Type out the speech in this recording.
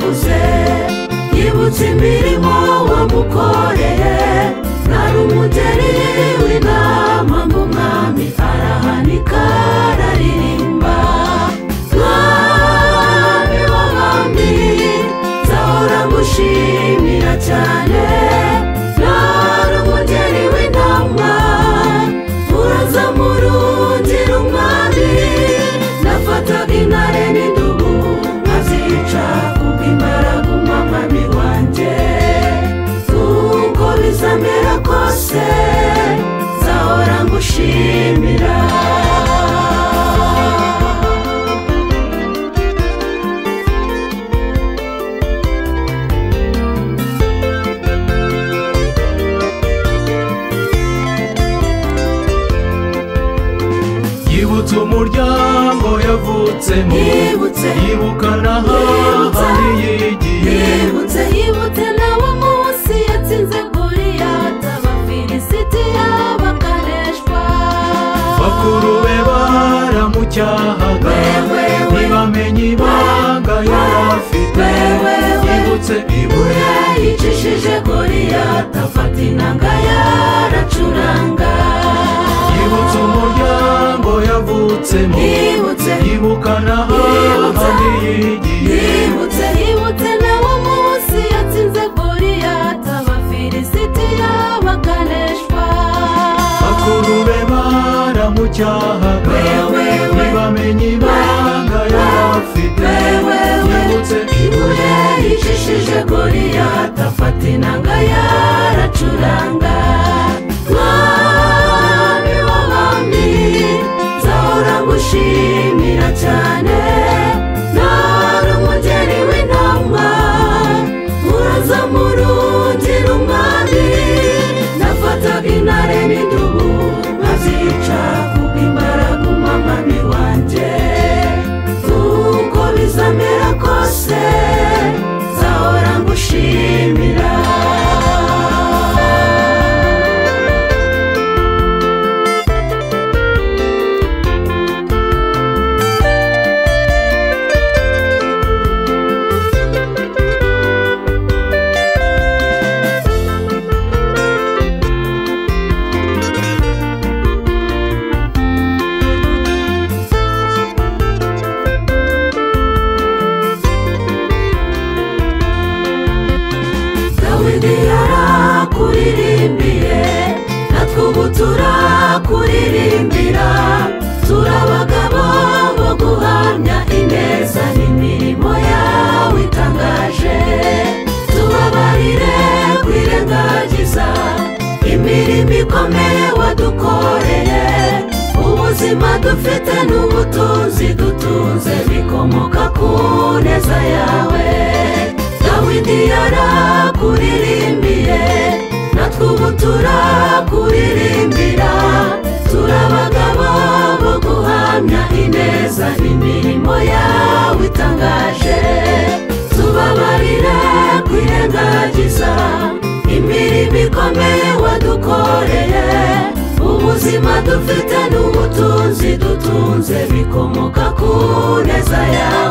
yavuze yibutse imirimo wamukoreye nari umugeri w'inama ngo umwami arahanika araririmba mwami w'abami nzahora ngushimira cyane nari umugeri w'inama uraza murungira umwami nafataga intare n'indubu nkazica kubw'imbaraga umwami wanjye uko bizamera kose nzahora ngushimira yibutse umuryango yavutsemo yibuka n'ahandi yigiye yibutse nawe munsi yatsinze Goliyati abafilisitiya bakaneshwa bakuru be baramucyahaga ntibamenye ibanga yarafite yibutse ibuye yicishije Goliyati afata inanga yaracuranga yibutse umuryango yavutsemo yibuka n'ahandi yigiye yibutse nawe munsi yatsinze Goliyati abafilisitiya bakaneshwa bakuru be baramucyahaga ntibamenye ibanga yarafite yibutse ibuye yicishije Goliyati afata inanga yaracuranga mwami w'abami nzahora ngushimira cyane nari umugeri w'intama uraza murungira umwami nafataga intare n'indubu nkazica kubw'imbaraga umwami wanjye uko bizamera kose nzahora ngushimira Dawidi yarakurimbiye natwe ubu turakuririmbira turabagabo bo guhamya ineza n'imirimo yawe itangaje tubabarire kwirengagiza imirimo ikomeye wadukoreye ubuzima dufite n'ubutunzi dutunze bikomoka ku neza yawe Dawidi yarakuririmbiye natwe ubu turakuririmbira turabagabo bo guhamya ineza n'imirimo yawe itangaje tubabarire kwirengagiza imirimo ikomeye wadukoreye ubuzima dufite n'ubutunzi dutunze bikomoka ku neza yawe